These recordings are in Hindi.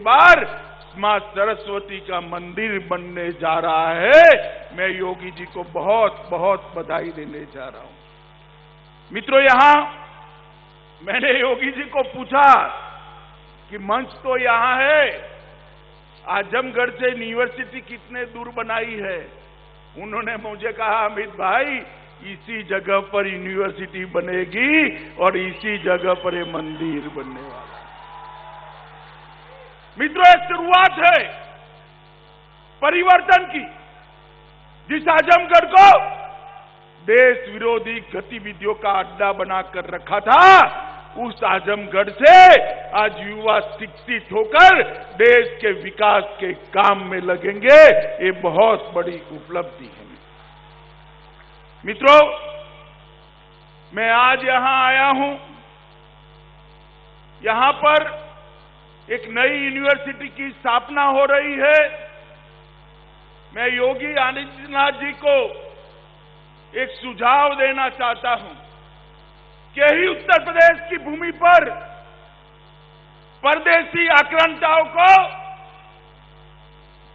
बार मां सरस्वती का मंदिर बनने जा रहा है। मैं योगी जी को बहुत बहुत बधाई देने जा रहा हूं। मित्रों, यहां मैंने योगी जी को पूछा कि मंच तो यहां है, आजमगढ़ से यूनिवर्सिटी कितने दूर बनाई है? उन्होंने मुझे कहा, अमित भाई इसी जगह पर यूनिवर्सिटी बनेगी और इसी जगह पर ये मंदिर बनने वाला है। मित्रों, ये शुरुआत है परिवर्तन की। जिस आजमगढ़ को देश विरोधी गतिविधियों का अड्डा बनाकर रखा था, उस आजमगढ़ से आज युवा शिक्षित होकर देश के विकास के काम में लगेंगे। ये बहुत बड़ी उपलब्धि है। मित्रों, मैं आज यहां आया हूं। यहां पर एक नई यूनिवर्सिटी की स्थापना हो रही है। मैं योगी आदित्यनाथ जी को एक सुझाव देना चाहता हूं कि ही उत्तर प्रदेश की भूमि पर परदेशी आक्रांताओं को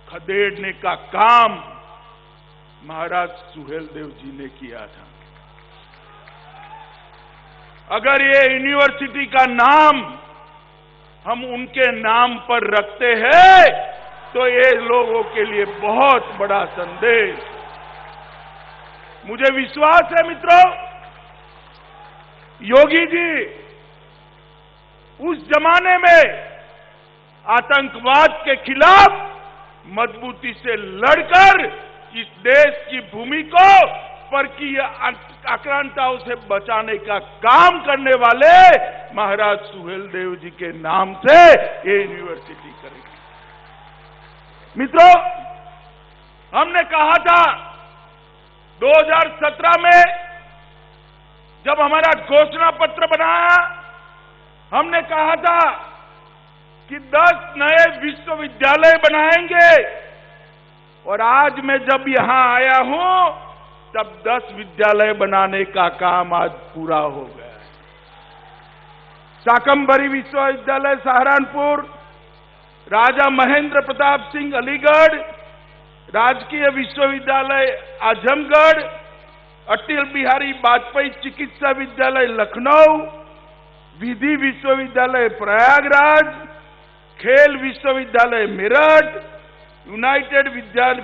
खदेड़ने का काम महाराज सुहेलदेव जी ने किया था। अगर ये यूनिवर्सिटी का नाम हम उनके नाम पर रखते हैं तो ये लोगों के लिए बहुत बड़ा संदेश। मुझे विश्वास है मित्रों, योगी जी उस जमाने में आतंकवाद के खिलाफ मजबूती से लड़कर इस देश की भूमि को परकीय आक्रांताओं से बचाने का काम करने वाले महाराज सुहेलदेव जी के नाम से ये यूनिवर्सिटी करेगी। मित्रों, हमने कहा था 2017 में जब हमारा घोषणा पत्र बनाया, हमने कहा था कि 10 नए विश्वविद्यालय बनाएंगे। और आज मैं जब यहां आया हूं तब 10 विद्यालय बनाने का काम आज पूरा हो गया है। शाकंभरी विश्वविद्यालय सहारनपुर, राजा महेंद्र प्रताप सिंह अलीगढ़, राजकीय विश्वविद्यालय आजमगढ़, अटल बिहारी वाजपेयी चिकित्सा विद्यालय लखनऊ, विधि विश्वविद्यालय प्रयागराज, खेल विश्वविद्यालय मेरठ, यूनाइटेड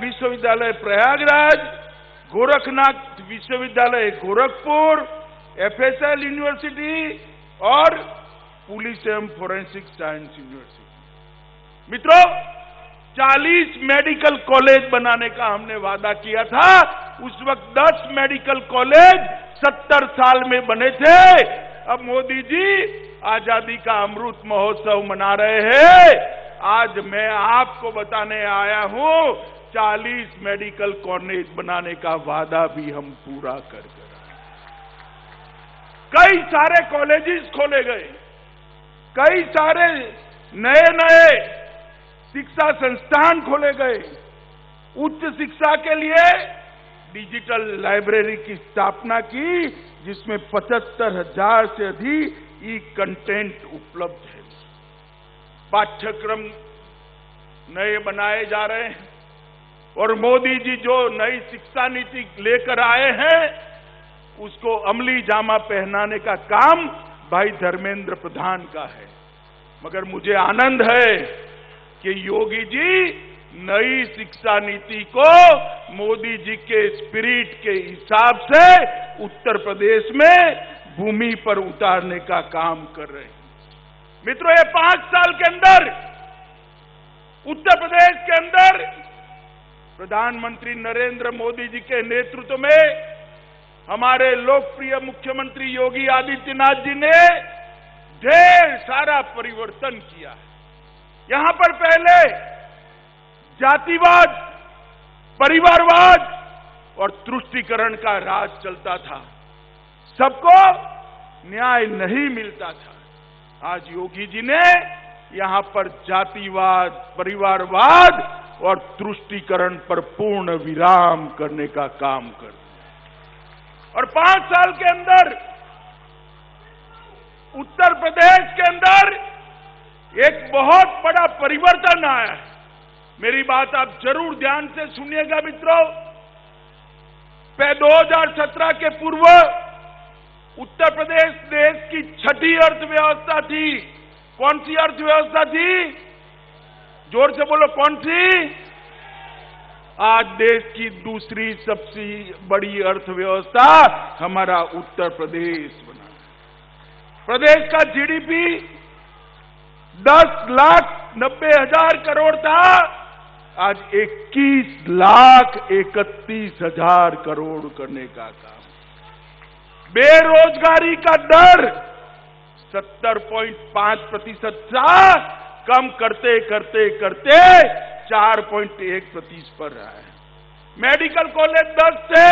विश्वविद्यालय प्रयागराज, गोरखनाथ विश्वविद्यालय गोरखपुर, एफएसएल यूनिवर्सिटी और पुलिस एवं फोरेंसिक साइंस यूनिवर्सिटी। मित्रों, 40 मेडिकल कॉलेज बनाने का हमने वादा किया था। उस वक्त 10 मेडिकल कॉलेज 70 साल में बने थे। अब मोदी जी आजादी का अमृत महोत्सव मना रहे हैं। आज मैं आपको बताने आया हूं 40 मेडिकल कॉलेज बनाने का वादा भी हम पूरा कर गए। कई सारे कॉलेजेस खोले गए, कई सारे नए नए शिक्षा संस्थान खोले गए। उच्च शिक्षा के लिए डिजिटल लाइब्रेरी की स्थापना की, जिसमें 75,000 से अधिक ई कंटेंट उपलब्ध है। पाठ्यक्रम नए बनाए जा रहे हैं और मोदी जी जो नई शिक्षा नीति लेकर आए हैं उसको अमली जामा पहनाने का काम भाई धर्मेंद्र प्रधान का है। मगर मुझे आनंद है कि योगी जी नई शिक्षा नीति को मोदी जी के स्पिरिट के हिसाब से उत्तर प्रदेश में भूमि पर उतारने का काम कर रहे हैं। मित्रों, ये 5 साल के अंदर उत्तर प्रदेश के अंदर प्रधानमंत्री नरेंद्र मोदी जी के नेतृत्व में हमारे लोकप्रिय मुख्यमंत्री योगी आदित्यनाथ जी ने ढेर सारा परिवर्तन किया है। यहां पर पहले जातिवाद, परिवारवाद और तुष्टीकरण का राज चलता था, सबको न्याय नहीं मिलता था। आज योगी जी ने यहां पर जातिवाद, परिवारवाद और तुष्टीकरण पर पूर्ण विराम करने का काम कर दिया। और 5 साल के अंदर उत्तर प्रदेश के अंदर एक बहुत बड़ा परिवर्तन आया है। मेरी बात आप जरूर ध्यान से सुनिएगा मित्रों। 2017 के पूर्व उत्तर प्रदेश देश की छठी अर्थव्यवस्था थी। कौन सी अर्थव्यवस्था थी? जोर से बोलो, कौन सी? आज देश की दूसरी सबसे बड़ी अर्थव्यवस्था हमारा उत्तर प्रदेश बना। प्रदेश का जीडीपी 10,90,000 करोड़ था, आज 21,31,000 करोड़ करने का काम। बेरोजगारी का दर 70.5% था, कम करते करते करते 4.1% पर रहा है। मेडिकल कॉलेज 10 थे,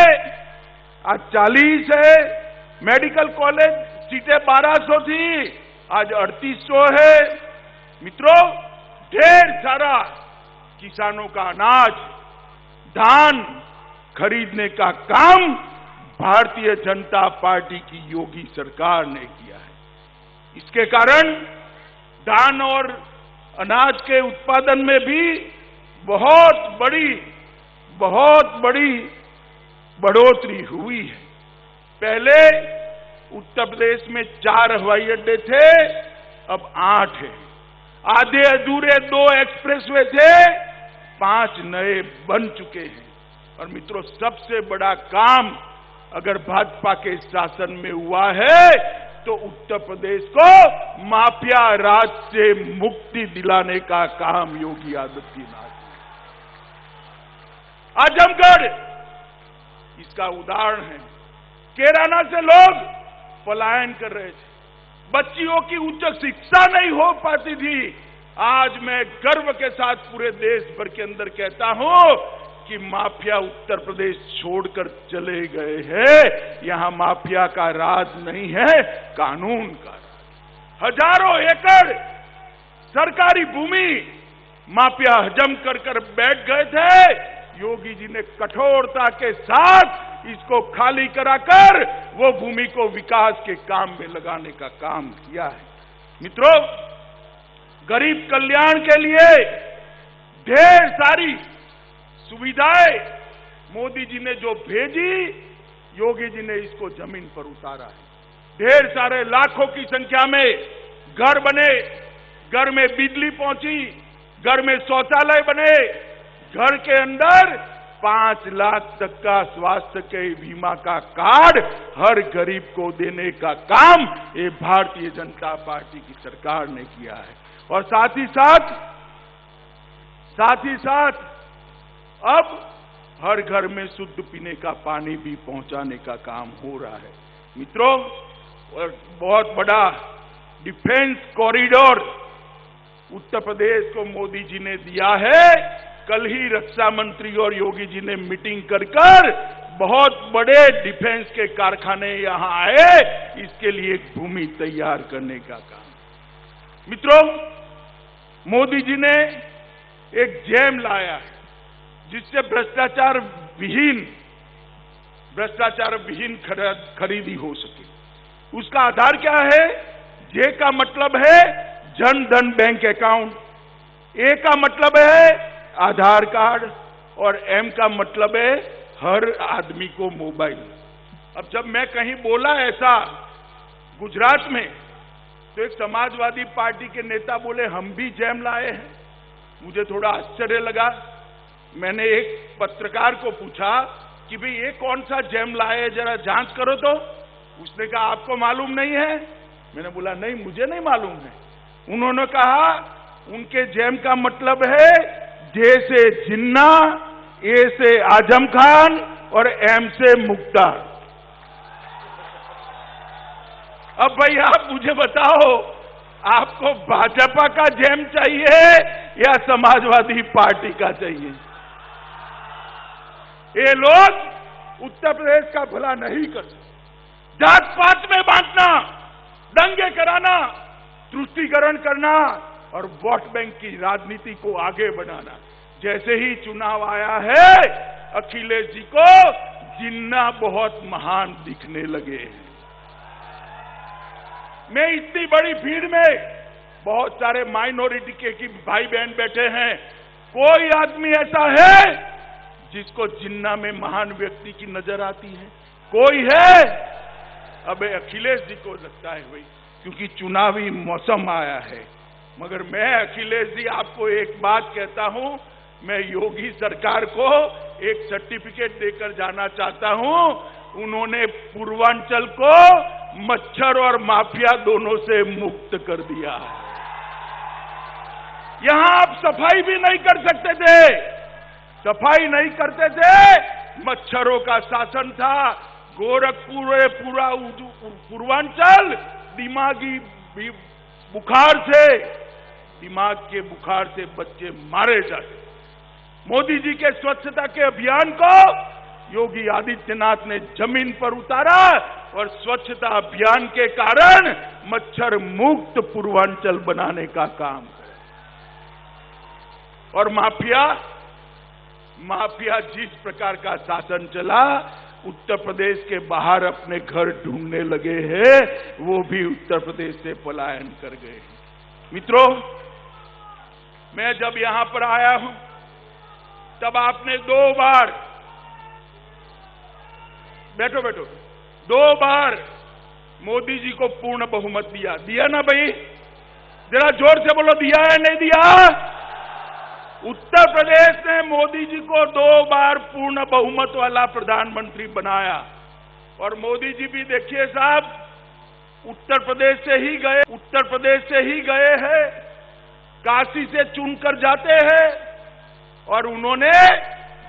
आज 40 है। मेडिकल कॉलेज सीटें 1200 थी, आज 3800 है। मित्रों, ढेर सारा किसानों का अनाज, धान खरीदने का काम भारतीय जनता पार्टी की योगी सरकार ने किया है। इसके कारण धान और अनाज के उत्पादन में भी बहुत बड़ी बढ़ोतरी हुई है। पहले उत्तर प्रदेश में 4 हवाई अड्डे थे, अब 8 है। आधे अधूरे 2 एक्सप्रेसवे थे, 5 नए बन चुके हैं। और मित्रों, सबसे बड़ा काम अगर भाजपा के शासन में हुआ है तो उत्तर प्रदेश को माफिया राज से मुक्ति दिलाने का काम योगी आदित्यनाथ ने। आजमगढ़ इसका उदाहरण है। कैराना से लोग पलायन कर रहे थे, बच्चियों की उच्च शिक्षा नहीं हो पाती थी। आज मैं गर्व के साथ पूरे देश भर के अंदर कहता हूं कि माफिया उत्तर प्रदेश छोड़कर चले गए हैं। यहां माफिया का राज नहीं है, कानून का राज। हजारों एकड़ सरकारी भूमि माफिया हजम कर बैठ गए थे। योगी जी ने कठोरता के साथ इसको खाली कराकर वो भूमि को विकास के काम में लगाने का काम किया है। मित्रों, गरीब कल्याण के लिए ढेर सारी सुविधाएं मोदी जी ने जो भेजी, योगी जी ने इसको जमीन पर उतारा है। ढेर सारे लाखों की संख्या में घर बने, घर में बिजली पहुंची, घर में शौचालय बने, घर के अंदर 5 लाख तक का स्वास्थ्य के बीमा का कार्ड हर गरीब को देने का काम ये भारतीय जनता पार्टी की सरकार ने किया है। और साथ ही साथ अब हर घर में शुद्ध पीने का पानी भी पहुंचाने का काम हो रहा है। मित्रों, बहुत बड़ा डिफेंस कॉरिडोर उत्तर प्रदेश को मोदी जी ने दिया है। कल ही रक्षा मंत्री और योगी जी ने मीटिंग कर बहुत बड़े डिफेंस के कारखाने यहां आए, इसके लिए एक भूमि तैयार करने का काम। मित्रों, मोदी जी ने एक जैम लाया है जिससे भ्रष्टाचार विहीन खरीदी हो सके। उसका आधार क्या है? जे का मतलब है जन धन बैंक अकाउंट, ए का मतलब है आधार कार्ड और एम का मतलब है हर आदमी को मोबाइल। अब जब मैं कहीं बोला ऐसा गुजरात में, तो एक समाजवादी पार्टी के नेता बोले हम भी जैम लाए हैं। मुझे थोड़ा आश्चर्य लगा। मैंने एक पत्रकार को पूछा कि भाई ये कौन सा जैम लाए, जरा जांच करो तो। उसने कहा आपको मालूम नहीं है? मैंने बोला नहीं, मुझे नहीं मालूम है। उन्होंने कहा उनके जैम का मतलब है जे से जिन्ना, ए से आजम खान और एम से मुख्तार। अब भाई आप मुझे बताओ, आपको भाजपा का जैम चाहिए या समाजवादी पार्टी का चाहिए? ये लोग उत्तर प्रदेश का भला नहीं कर सकते। जात पात में बांटना, दंगे कराना, तुष्टीकरण करना और वोट बैंक की राजनीति को आगे बढ़ाना। जैसे ही चुनाव आया है, अखिलेश जी को जिन्ना बहुत महान दिखने लगे हैं। मैं इतनी बड़ी भीड़ में बहुत सारे माइनॉरिटी के भाई बहन बैठे हैं, कोई आदमी ऐसा है जिसको जिन्ना में महान व्यक्ति की नजर आती है? कोई है? अब अखिलेश जी को लगता है भाई, क्योंकि चुनावी मौसम आया है। मगर मैं अखिलेश जी आपको एक बात कहता हूं, मैं योगी सरकार को एक सर्टिफिकेट देकर जाना चाहता हूं। उन्होंने पूर्वांचल को मच्छर और माफिया दोनों से मुक्त कर दिया है। यहां आप सफाई भी नहीं कर सकते थे, सफाई नहीं करते थे, मच्छरों का शासन था। गोरखपुर पूरा पूर्वांचल दिमागी बुखार से, दिमाग के बुखार से बच्चे मारे जाते। मोदी जी के स्वच्छता के अभियान को योगी आदित्यनाथ ने जमीन पर उतारा और स्वच्छता अभियान के कारण मच्छर मुक्त पूर्वांचल बनाने का काम किया। और माफिया जिस प्रकार का शासन चला, उत्तर प्रदेश के बाहर अपने घर ढूंढने लगे हैं, वो भी उत्तर प्रदेश से पलायन कर गए। मित्रों, मैं जब यहां पर आया हूं तब आपने 2 बार, बैठो 2 बार मोदी जी को पूर्ण बहुमत दिया ना भाई? जरा जोर से बोलो, दिया है नहीं दिया? उत्तर प्रदेश ने मोदी जी को 2 बार पूर्ण बहुमत वाला प्रधानमंत्री बनाया। और मोदी जी भी देखिए साहब, उत्तर प्रदेश से ही गए हैं, काशी से चुनकर जाते हैं। और उन्होंने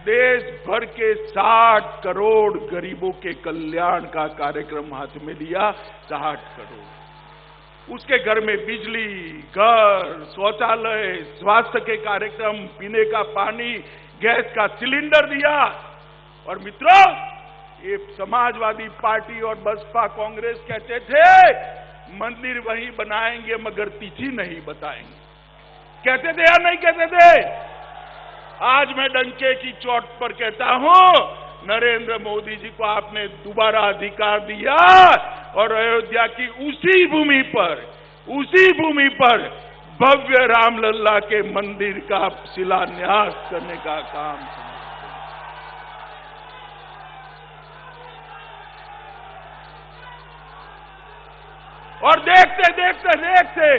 देश भर के 60 करोड़ गरीबों के कल्याण का कार्यक्रम हाथ में लिया। 60 करोड़, उसके घर में बिजली, घर, शौचालय, स्वास्थ्य के कार्यक्रम, पीने का पानी, गैस का सिलेंडर दिया। और मित्रों, ये समाजवादी पार्टी और बसपा कांग्रेस कहते थे मंदिर वहीं बनाएंगे मगर तिथि नहीं बताएंगे। कहते थे या नहीं कहते थे? आज मैं डंके की चोट पर कहता हूं, नरेंद्र मोदी जी को आपने दोबारा अधिकार दिया और अयोध्या की उसी भूमि पर भव्य रामलला के मंदिर का शिलान्यास करने का काम किया। और देखते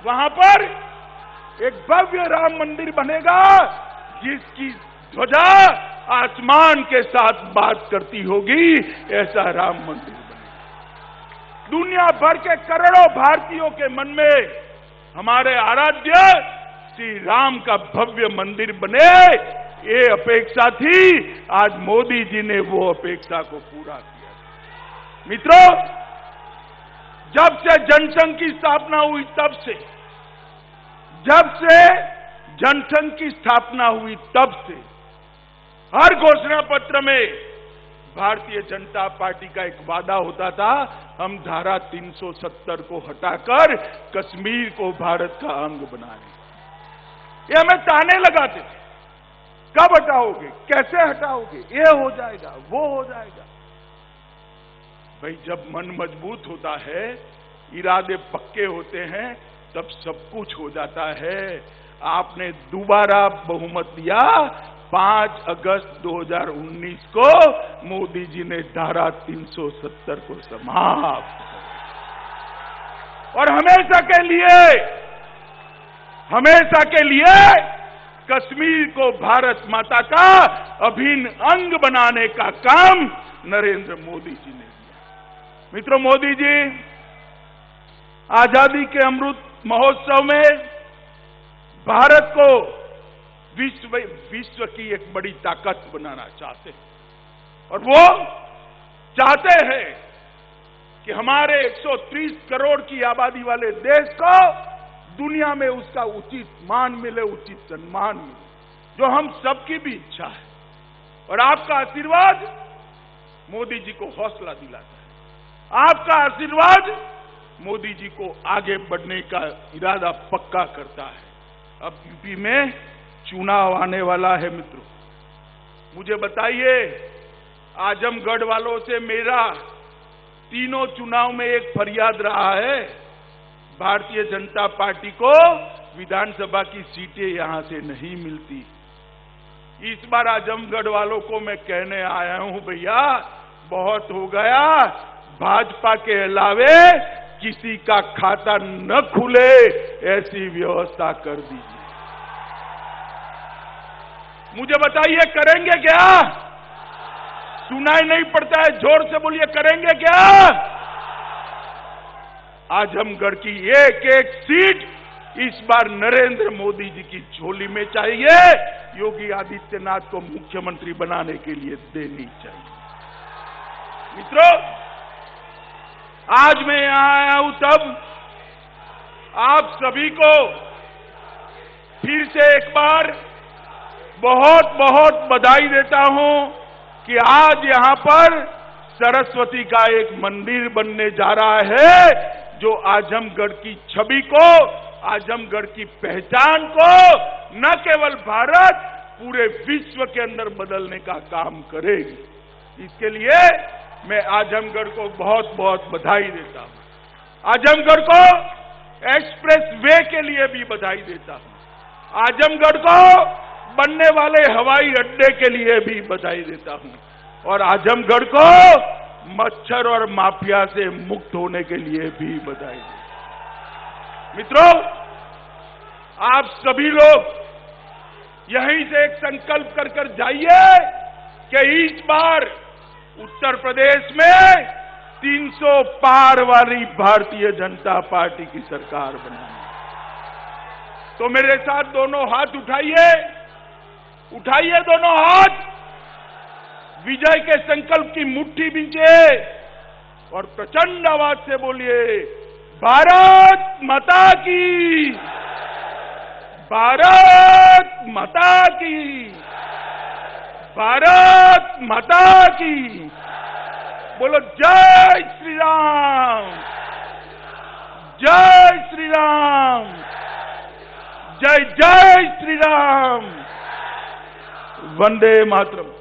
वहां पर एक भव्य राम मंदिर बनेगा जिसकी ध्वजा आसमान के साथ बात करती होगी, ऐसा राम मंदिर बनेगा। दुनिया भर के करोड़ों भारतीयों के मन में हमारे आराध्य श्री राम का भव्य मंदिर बने, ये अपेक्षा थी। आज मोदी जी ने वो अपेक्षा को पूरा किया। मित्रों, जब से जनसंघ की स्थापना हुई तब से हर घोषणा पत्र में भारतीय जनता पार्टी का एक वादा होता था, हम धारा 370 को हटाकर कश्मीर को भारत का अंग बनाएंगे। ये हमें ताने लगाते थे, कब हटाओगे, कैसे हटाओगे, ये हो जाएगा, वो हो जाएगा। भाई, जब मन मजबूत होता है, इरादे पक्के होते हैं, तब सब कुछ हो जाता है। आपने दोबारा बहुमत दिया। 5 अगस्त 2019 को मोदी जी ने धारा 370 को समाप्त और हमेशा के लिए कश्मीर को भारत माता का अभिन्न अंग बनाने का काम नरेंद्र मोदी जी ने किया। मित्रों, मोदी जी आजादी के अमृत महोत्सव में भारत को विश्व की एक बड़ी ताकत बनाना चाहते हैं। और वो चाहते हैं कि हमारे 130 करोड़ की आबादी वाले देश को दुनिया में उसका उचित मान मिले, उचित सम्मान मिले, जो हम सबकी भी इच्छा है। और आपका आशीर्वाद मोदी जी को हौसला दिलाता है। आपका आशीर्वाद मोदी जी को आगे बढ़ने का इरादा पक्का करता है। अब यूपी में चुनाव आने वाला है। मित्रों, मुझे बताइए, आजमगढ़ वालों से मेरा तीनों चुनाव में एक फरियाद रहा है, भारतीय जनता पार्टी को विधानसभा की सीटें यहां से नहीं मिलती। इस बार आजमगढ़ वालों को मैं कहने आया हूं, भैया बहुत हो गया, भाजपा के अलावे किसी का खाता न खुले ऐसी व्यवस्था कर दीजिए। मुझे बताइए करेंगे क्या? सुनाई नहीं पड़ता है, जोर से बोलिए, करेंगे क्या? आजमगढ़ की एक एक सीट इस बार नरेंद्र मोदी जी की झोली में चाहिए, योगी आदित्यनाथ को मुख्यमंत्री बनाने के लिए देनी चाहिए। मित्रों, आज मैं यहां आया हूं तब आप सभी को फिर से एक बार बहुत बहुत बधाई देता हूं कि आज यहां पर सरस्वती का एक मंदिर बनने जा रहा है, जो आजमगढ़ की छवि को, आजमगढ़ की पहचान को न केवल भारत, पूरे विश्व के अंदर बदलने का काम करेगी। इसके लिए मैं आजमगढ़ को बहुत बहुत बधाई देता हूं। आजमगढ़ को एक्सप्रेस वे के लिए भी बधाई देता हूं। आजमगढ़ को बनने वाले हवाई अड्डे के लिए भी बधाई देता हूं, और आजमगढ़ को मच्छर और माफिया से मुक्त होने के लिए भी बधाई देता हूं। मित्रों, आप सभी लोग यहीं से एक संकल्प कर जाइए कि इस बार उत्तर प्रदेश में 300 पार वाली भारतीय जनता पार्टी की सरकार बनानी। तो मेरे साथ दोनों हाथ उठाइए, उठाइए दोनों हाथ, विजय के संकल्प की मुट्ठी बींचे और प्रचंड आवाज से बोलिए, भारत माता की, भारत माता की, भारत माता की। बोलो जय श्री राम, जय श्री राम, जय जय श्री राम, वंदे मातरम।